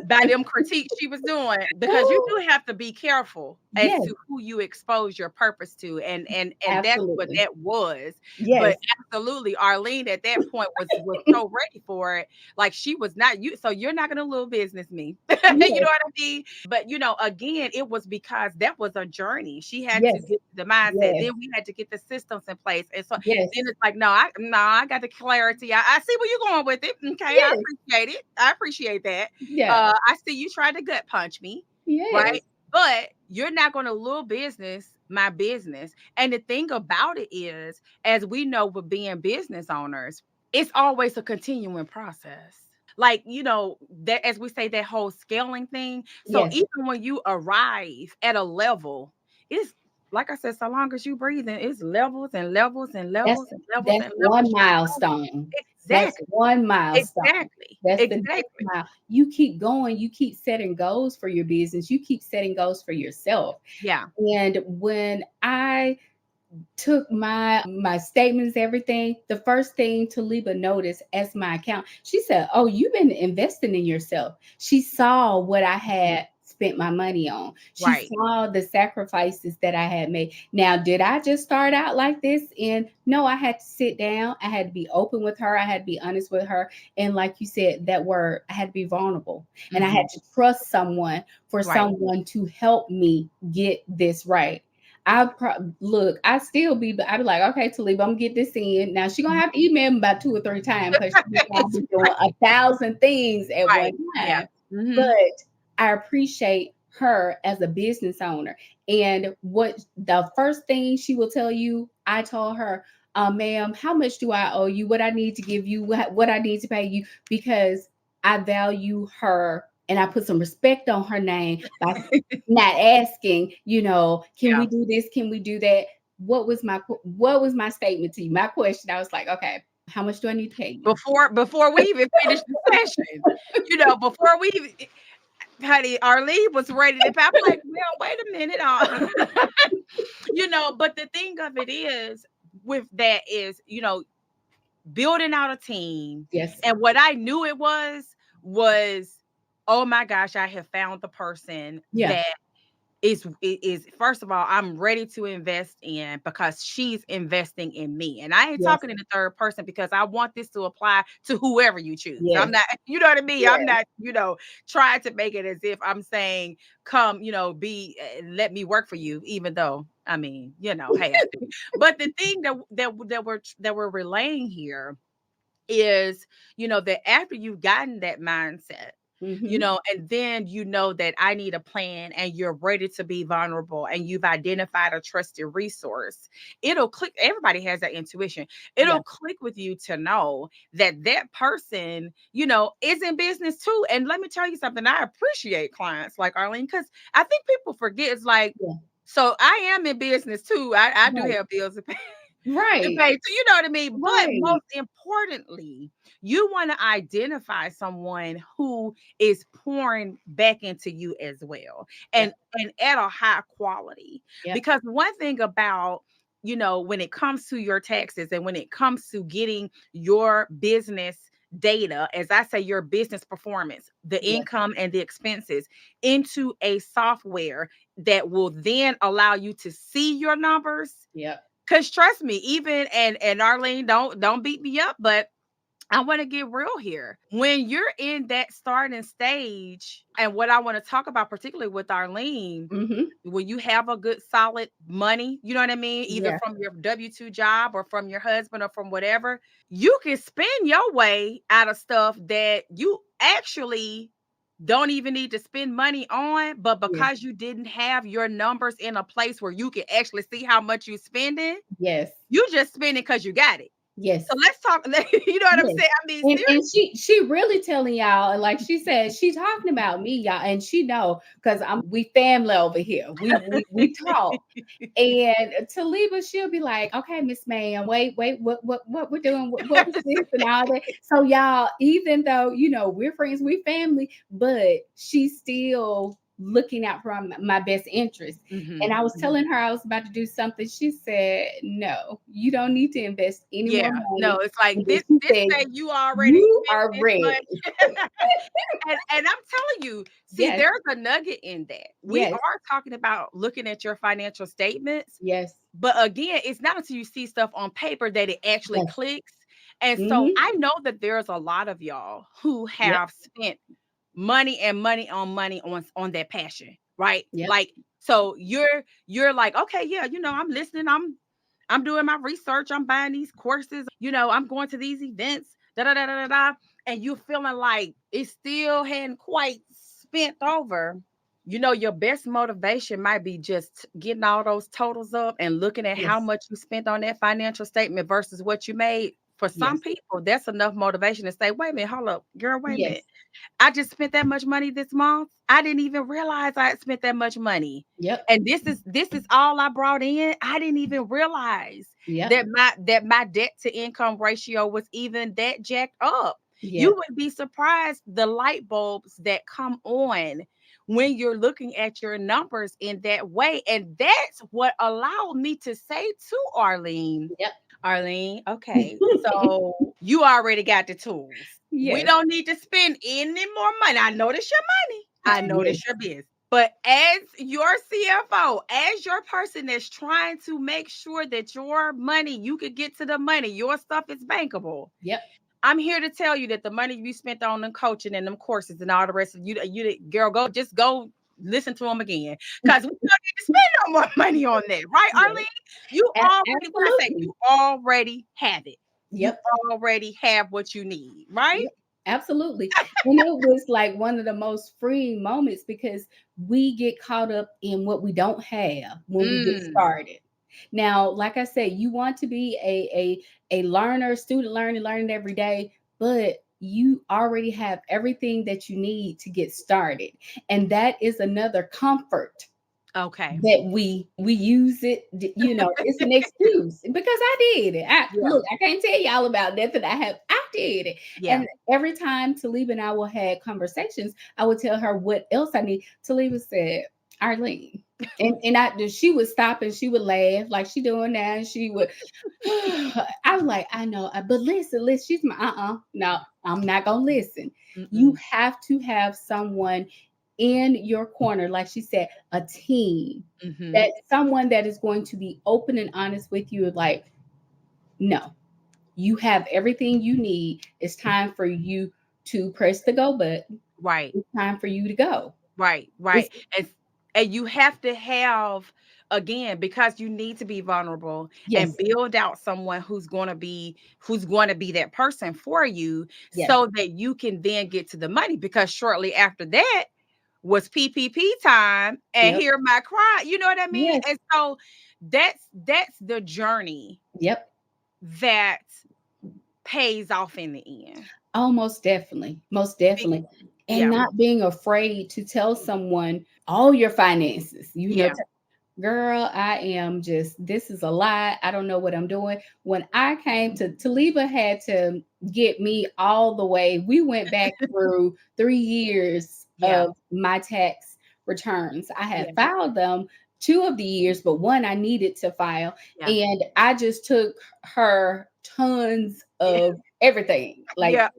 by them critiques she was doing, because you do have to be careful as yes, to who you expose your purpose to, and that's what absolutely. that was. But Yes, absolutely, Arlene at that point was so ready for it, like she was not you. So you're not gonna little business me, you know yes, what I mean? But again, it was because that was a journey. She had to yes, get the mindset. yes, Then we had to get the systems in place, and so yes, then it's like, no, I got the clarity. I see where you're going with it. Okay, I yes, appreciate it. I appreciate that. yeah, I see you tried to gut punch me, right? yes, But you're not going to little business my business. And the thing about it is, as we know with being business owners, it's always a continuing process. Like, that, as we say, that whole scaling thing. So yes. even when you arrive at a level, it's like I said, so long as you breathing, it's levels and levels and That's levels and levels that's and one levels. milestone. That's Exactly. one milestone. Exactly. That's the next Exactly. mile. You keep going, you keep setting goals for your business, you keep setting goals for yourself. Yeah. And when I took my statements, everything, the first thing Taliba noticed as my account, she said, oh, you've been investing in yourself. She saw what I Mhm. had spent my money on. She Right. saw the sacrifices that I had made. Now, did I just start out like this? And no, I had to sit down, I had to be open with her, I had to be honest with her, and like you said, that word, I had to be vulnerable, and I had Mhm. to trust someone, for Right. someone to help me get this right. Look, I'd be like, okay, Talib, I'm gonna get this in. Now she gonna have to email me about 2 or 3 times, because she's gonna It's be doing 1,000 things at one right. Yeah. time. But Mhm. I appreciate her as a business owner. And what the first thing she will tell you, I told her, ma'am, how much do I owe you? What I need to give you, what I need to pay you, because I value her and I put some respect on her name by not asking, can Yeah. we do this? Can we do that? What was my statement to you? My question, I was like, okay, how much do I need to pay you? Before we even finished the session, before we even, honey, Arlene was ready to. I'm like, well, wait a minute, But the thing of it is, with that is, building out a team, Yes. and what I knew it was, oh my gosh, I have found the person Yeah. that is first of all, I'm ready to invest in, because she's investing in me. And I ain't Yes. talking in the third person, because I want this to apply to whoever you choose. Yes. I'm not, you know what I mean? Yes. I'm not, trying to make it as if I'm saying, come, be, let me work for you, even though, I mean, hey, I do. But the thing that we're relaying here is, that after you've gotten that mindset, and then that I need a plan, and you're ready to be vulnerable, and you've identified a trusted resource, it'll click. Everybody has that intuition. It'll Yeah. click with you to know that that person, is in business too. And let me tell you something, I appreciate clients like Arlene, because I think people forget, it's like, Yeah. so I am in business too. I do Right. have bills to pay. Right. Debate. So you know what I mean? But Right. most importantly, you want to identify someone who is pouring back into you as well, Yeah. and at a high quality. Yeah. Because one thing about, when it comes to your taxes, and when it comes to getting your business data, as I say, your business performance, the Yeah. income and the expenses, into a software that will then allow you to see your numbers. Yeah. Cause trust me, even, and Arlene, don't beat me up, but I want to get real here. When you're in that starting stage, and what I want to talk about, particularly with Arlene, Mm-hmm. when you have a good solid money, you know what I mean? Either Yeah. from your W-2 job, or from your husband, or from whatever, you can spend your way out of stuff that you actually don't even need to spend money on, but Yeah. because you didn't have your numbers in a place where you can actually see how much you're spending, Yes. you just spend it because you got it. Yes. So let's talk. You know what I'm Yes. saying? I mean, And seriously. she really telling y'all, and like she said, she talking about me, y'all, and she know, because we family over here. We talk. And Taliba, she'll be like, okay, Miss Ma'am, wait, what we're doing, what was this and all that. So y'all, even though, we're friends, we family, but she's still looking out for my best interest. And I was telling her I was about to do something. She said, no, you don't need to invest any more Yeah, no, money. it's like And then this. she This said, say you already you spent are this ready. much, and I'm telling you, see, Yes, there's a nugget in that. We yes, are talking about looking at your financial statements, yes, but again, it's not until you see stuff on paper that it actually yes. clicks. And so Mm-hmm. I know that there's a lot of y'all who Yep, have spent money and money on that passion, right? yep, Like, so you're like, okay, yeah, I'm listening, I'm doing my research, I'm buying these courses, I'm going to these events, da da da da da da, and you're feeling like it still hadn't quite spent over. Your best motivation might be just getting all those totals up and looking at how yes, much you spent on that financial statement versus what you made. For some yes, people, that's enough motivation to say, wait a minute, hold up, girl, wait a yes, minute. I just spent that much money this month. I didn't even realize I had spent that much money. yep, And this is all I brought in. I didn't even realize yep, that my debt to income ratio was even that jacked up. You yep, would be surprised the light bulbs that come on when you're looking at your numbers in that way. And that's what allowed me to say to Arlene, yep. okay, so you already got the tools. We Yes, don't need to spend any more money. I know this your money. I know yes, this your business. But as your CFO, as your person that's trying to make sure that your money, you could get to the money, your stuff is bankable. yep. I'm here to tell you that the money you spent on them coaching and them courses and all the rest of you girl, go listen to them again. Because we don't need to spend no more money on that, right, Yes. Arlene? You already, when I say Absolutely. you already have it, you Yep. already have what you need, right? Yep, absolutely. And it was like one of the most freeing moments, because we get caught up in what we don't have when we get Mm, started. Now, like I said, you want to be a learner, student learning every day, but you already have everything that you need to get started. And that is another comfort Okay. that we use it, it's an excuse because I did it. Yeah. Look, I can't tell y'all about nothing I did it. Yeah. And every time Taliba and I will have conversations, I would tell her what else I need. Taliba said, Arlene. And she would stop and she would laugh like she doing now. And she would, I was like, I know, but listen, she's my, no, I'm not going to listen. You Mm-mm. have to have someone in your corner, like she said, a team, Mm-hmm. that someone that is going to be open and honest with you, like, no, you have everything you need. It's time for you to press the go button. Right. It's time for you to go. Right. It's Right. And you have to have, again, because you need to be vulnerable and yes, build out someone who's going to be that person for you, yes, so that you can then get to the money, because shortly after that was PPP time and yep, hear my cry. You know what I mean? yes, And so that's the journey yep. that pays off in the end. Oh, most definitely. Most Be- definitely. And Yeah. not being afraid to tell someone all your finances, Yeah. girl, I am just, this is a lie. I don't know what I'm doing. When I came to Taliba had to get me all the way. We went back through 3 years Yeah. of my tax returns. I had Yeah. filed them 2 of the years, but one I needed to file. Yeah. And I just took her tons Yeah. of everything. Like, Yeah.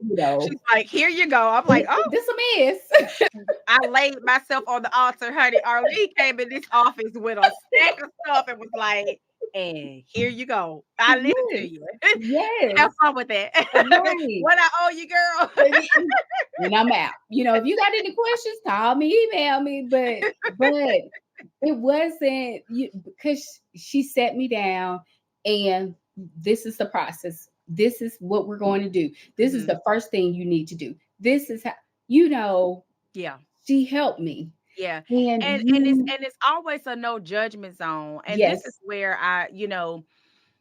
She's like, here you go. I'm like, oh, this a mess. I laid myself on the altar, honey. Arlene came in this office with a stack of stuff and was like, and here you go. I listen to Yes. you. Have Yes. fun with that. Right. What I owe you, girl. And I'm out. If you got any questions, call me, email me. But it wasn't you, because she set me down and this is the process. This is what we're going to do. This is Mhm. the first thing you need to do. This is how, Yeah. she helped me. Yeah. And And it's always a no judgment zone. And this is yes, where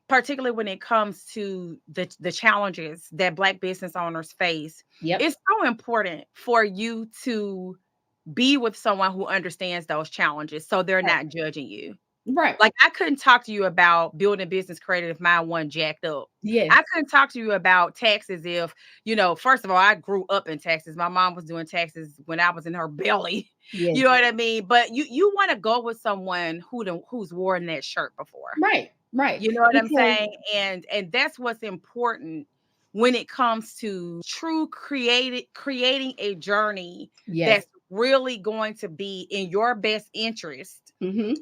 particularly when it comes to the challenges that Black business owners face, yep, it's so important for you to be with someone who understands those challenges, so they're right, not judging you. right. Like, I couldn't talk to you about building business credit if mine wasn't jacked up. Yes, I couldn't talk to you about taxes if, first of all, I grew up in taxes. My mom was doing taxes when I was in her belly. yes, You know what I mean? But you want to go with someone who's worn that shirt before. right, right. You know what I'm Because saying? And that's what's important when it comes to true creating a journey yes, that's really going to be in your best interest, mm-hmm,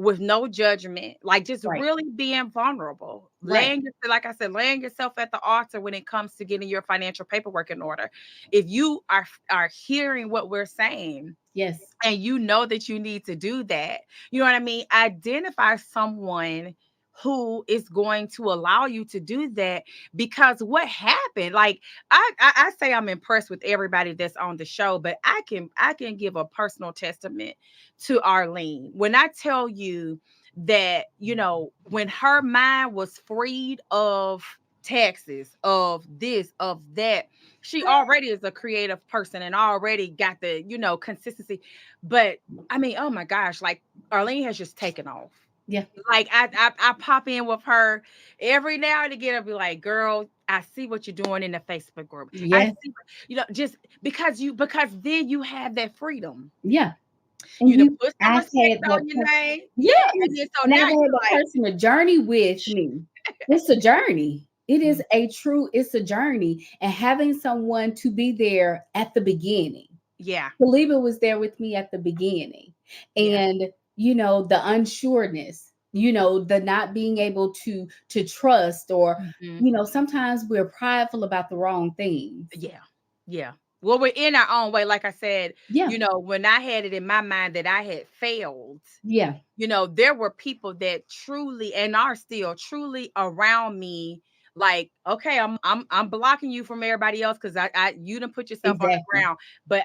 with no judgment, like just right, really being vulnerable, right. like I said, laying yourself at the altar when it comes to getting your financial paperwork in order. If you are hearing what we're saying, Yes, and you know that you need to do that, you know what I mean? Identify someone who is going to allow you to do that, because what happened, like I say I'm impressed with everybody that's on the show, but I can give a personal testament to Arlene when I tell you that, when her mind was freed of taxes, of this, of that, she already is a creative person and already got the, consistency. But I mean, oh my gosh, like Arlene has just taken off. yeah, Like I pop in with her every now and again. I'll be like, girl, I see what you're doing in the Facebook group. I yes, see, just because then you have that freedom. yeah. And Put some I've respect had that on your person, name. And yes, then so and I've now had you're that like, person a journey with me. It's a journey. mm, It's a journey. And having someone to be there at the beginning. yeah, Kaliba was there with me at the beginning. yeah, And, the unsureness, the not being able to trust, or, mhm, sometimes we're prideful about the wrong things. yeah, yeah. Well, we're in our own way. Like I said, Yeah, when I had it in my mind that I had failed, yeah, there were people that truly and are still truly around me. Like, okay, I'm blocking you from everybody else because you didn't put yourself on the exactly. ground, but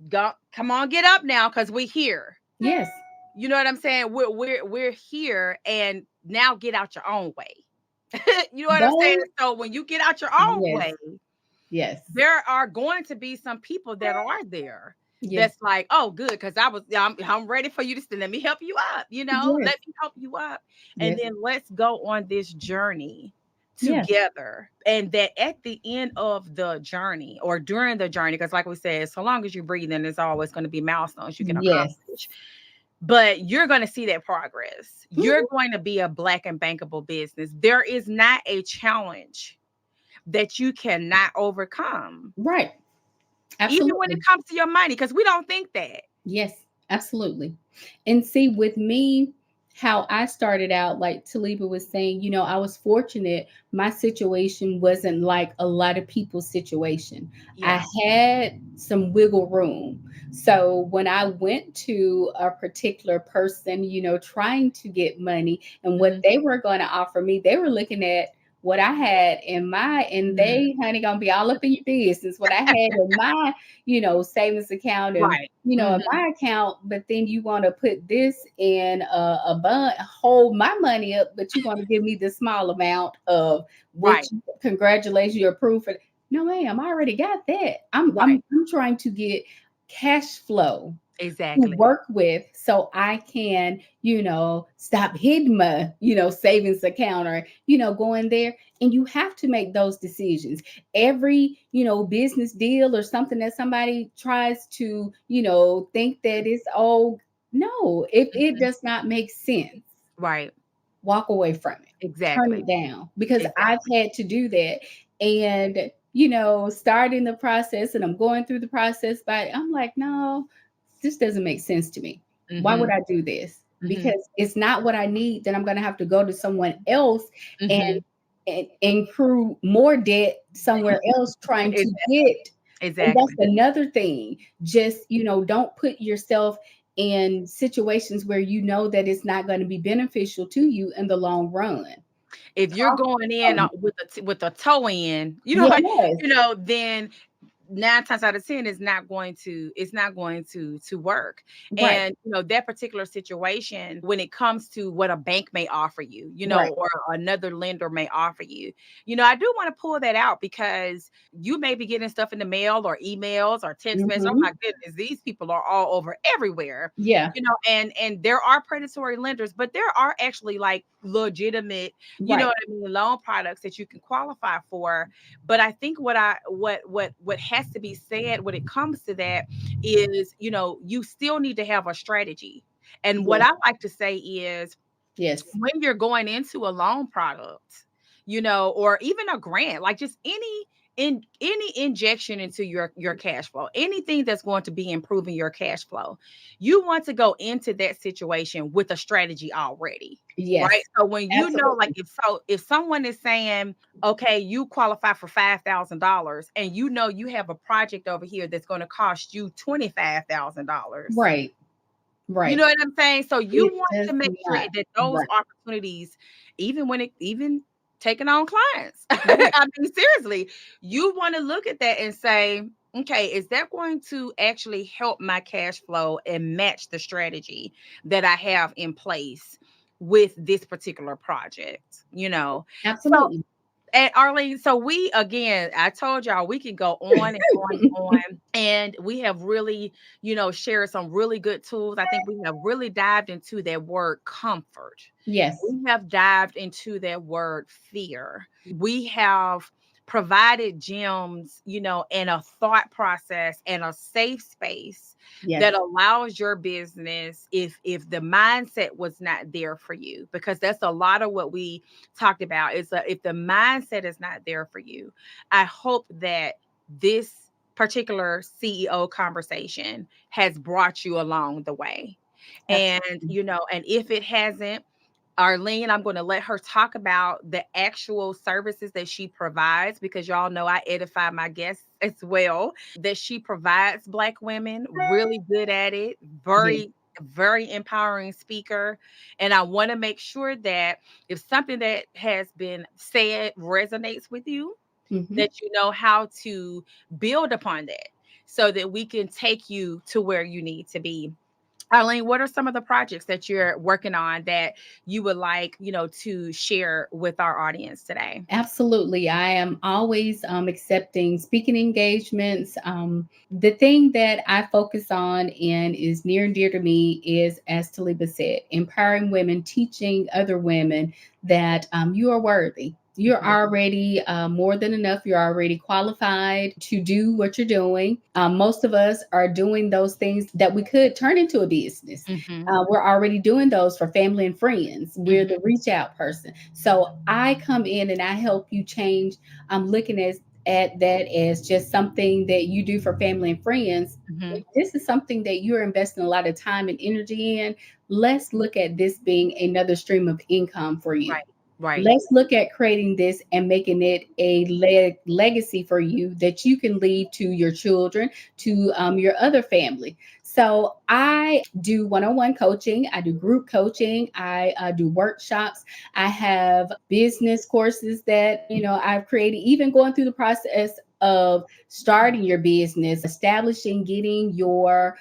go, come on, get up now because we're here. Yes. You know what I'm saying? We're here, and now get out your own way. You know what I'm saying? Those, So when you get out your own way, yes. Yes. There are going to be some people that are there Yes. that's like, oh, good, because I'm ready for you to let me help you up, Yes. let me help you up. And Yes. then let's go on this journey Yes. together. And that at the end of the journey or during the journey, because like we said, so long as you're breathing, there's always going to be milestones you can Yes. accomplish. But you're going to see that progress. You're Mhm. going to be a Black and bankable business. There is not a challenge that you cannot overcome, Right. even when it Absolutely. comes to your money, because we don't think that. Yes, absolutely. And see, with me, how I started out, like Taliba was saying, I was fortunate. My situation wasn't like a lot of people's situation. I Yeah. had some wiggle room. So when I went to a particular person, trying to get money and what Mhm. they were going to offer me, they were looking at what I had and Mhm. they, honey, gonna be all up in your business. What I had in my, savings account and Right. in Mhm. my account, but then you want to put this in a bun, hold my money up, but you want to give me the small amount of Right. which congratulations, you're approved for. No, ma'am, I already got that. I'm Right. I'm I'm trying to get cash flow to Exactly. work with so I can, stop hitting my, savings account or, going there. And you have to make those decisions. Every, business deal or something that somebody tries to, think that is, oh, no, if it Mhm. does not make sense, Right. walk away from it, turn Exactly. it down, because I've Exactly. had to do that. And, starting the process and I'm going through the process, but I'm like, no, this doesn't make sense to me. Why would Mhm. I do this? Mhm. Because it's not what I need. Then I'm going to have to go to someone else and, Mhm. and accrue more debt somewhere else trying to get. And that's Exactly. another thing. Just, don't put yourself in situations where you know that it's not going to be beneficial to you in the long run. If you're Talk going to in someone. with a toe in, Yes, then 9 times out of 10 is not going to work. right, And that particular situation, when it comes to what a bank may offer you, right. or another lender may offer you, I do want to pull that out, because you may be getting stuff in the mail or emails or text messages. Oh my Mhm. goodness, these people are all over everywhere. Yeah, And there are predatory lenders, but there are actually like legitimate, right. what I mean, loan products that you can qualify for. But I think what has to be said when it comes to that is, you still need to have a strategy. And what Yes, I like to say is, yes, when you're going into a loan product, or even a grant, like just any injection into your cash flow, anything that's going to be improving your cash flow, you want to go into that situation with a strategy already. Right. yes, So when like absolutely. if someone is saying, okay, you qualify for $5,000 and you have a project over here that's going to cost you $25,000. Right, You know right. what I'm saying? So you It want does to make sure not. that those Right, opportunities, even taking on clients, right. I mean, seriously, you want to look at that and say, okay, is that going to actually help my cash flow and match the strategy that I have in place with this particular project? So, Absolutely. and Arlene, so I told y'all we can go on and on and on. And we have really, shared some really good tools. I think we have really dived into that word comfort. Yes, We have dived into that word fear. We have provided gems, and a thought process and a safe space that yes, allows your business, if the mindset was not there for you, because that's a lot of what we talked about, is that if the mindset is not there for you, I hope that this particular CEO conversation has brought you along the way. And, absolutely. and if it hasn't, Arlene, I'm going to let her talk about the actual services that she provides, because y'all know I edify my guests as well, that she provides Black women, really good at it, Yes. very, very empowering speaker. And I want to make sure that if something that has been said resonates with you, Hmm. that you know how to build upon that so that we can take you to where you need to be. Arlene, what are some of the projects that you're working on that you would like, to share with our audience today? Absolutely. I am always accepting speaking engagements. The thing that I focus on and is near and dear to me is, as Taliba said, empowering women, teaching other women that you are worthy. You're already more than enough. You're already qualified to do what you're doing. Most of us are doing those things that we could turn into a business. We're already doing those for family and friends. We're the reach out person. So I come in and I help you change. I'm looking at that as just something that you do for family and friends. If this is something that you're investing a lot of time and energy in, let's look at this being another stream of income for you. Right. Let's look at creating this and making it a legacy for you that you can leave to your children, to your other family. So I do one-on-one coaching. I do group coaching. I do workshops. I have business courses that, I've created, even going through the process of starting your business, establishing, getting your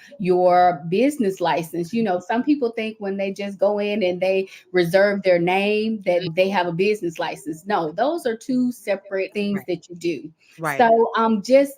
business license. Some people think when they just go in and they reserve their name that they have a business license. No, those are two separate things that you do. So just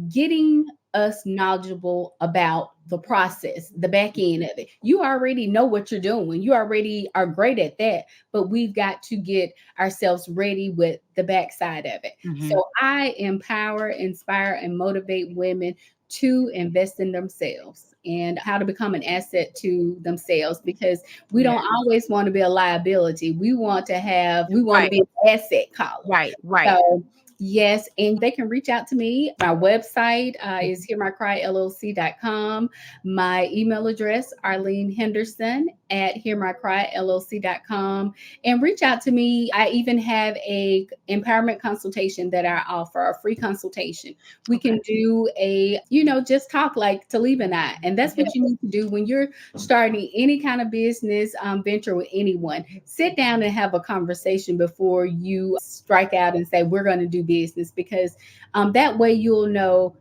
getting us knowledgeable about the process, the back end of it. You already know what you're doing. You already are great at that, but we've got to get ourselves ready with the backside of it. So I empower, inspire, and motivate women to invest in themselves and how to become an asset to themselves, because we don't always want to be a liability. We want to be an asset column. So yes, and they can reach out to me. My website is hearmycryllc.com. My email address, Arlene Henderson at hearmycryllc.com. And reach out to me. I even have a empowerment consultation that I offer, a free consultation. We can do just talk like Talib and I. And that's what you need to do when you're starting any kind of business venture with anyone. Sit down and have a conversation before you strike out and say, we're going to do business, because that way you'll know,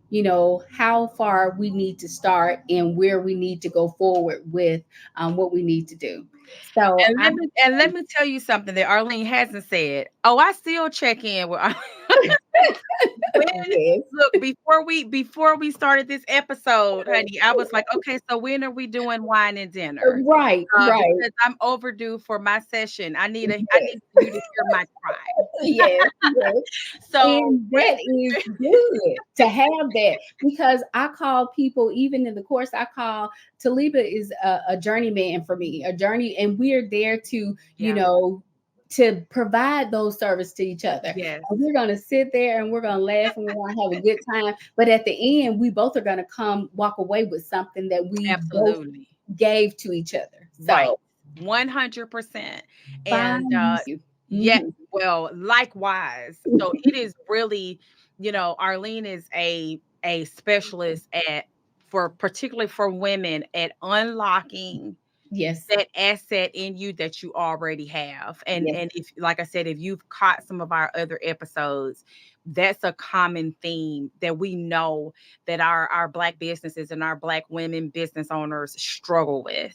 how far we need to start and where we need to go forward with what we need to do. So let me tell you something that Arlene hasn't said. Oh, I still check in with Look, before we started this episode, honey, I was like, okay, so when are we doing wine and dinner? Right. Because I'm overdue for my session. I need you to hear my cry. Yes. So and that is good to have that, because I call people, even in the course, I call Taliba is a journeyman for me, and we're there to, to provide those services to each other. Yes. And we're going to sit there and we're going to laugh and we're going to have a good time. But at the end, we both are going to walk away with something that we both gave to each other. So 100%. And well, likewise. So it is really, Arlene is a specialist particularly for women at unlocking that asset in you that you already have. And if, like I said, if you've caught some of our other episodes, that's a common theme that we know that our Black businesses and our Black women business owners struggle with.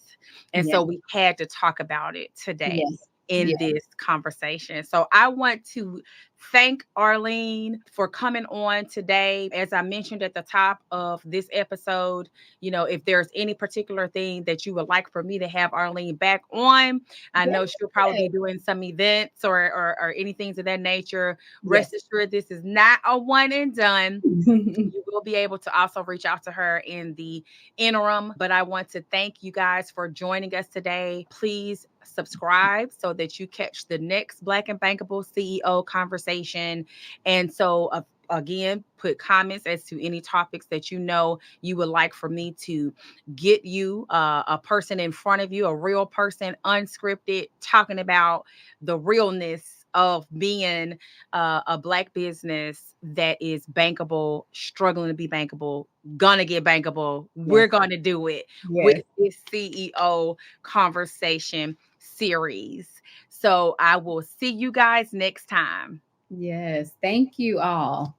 And so we had to talk about it today in this conversation. So I want to thank Arlene for coming on today. As I mentioned at the top of this episode, if there's any particular thing that you would like for me to have Arlene back on, I know she'll probably be doing some events or anything to that nature. Rest assured, this is not a one and done. You will be able to also reach out to her in the interim. But I want to thank you guys for joining us today. Please subscribe so that you catch the next Black and Bankable CEO conversation. And so again, put comments as to any topics that you would like for me to get you a person in front of you, a real person, unscripted, talking about the realness of being a Black business that is bankable, struggling to be bankable, gonna get bankable. We're gonna do it with this CEO conversation series. So I will see you guys next time. Yes. Thank you all.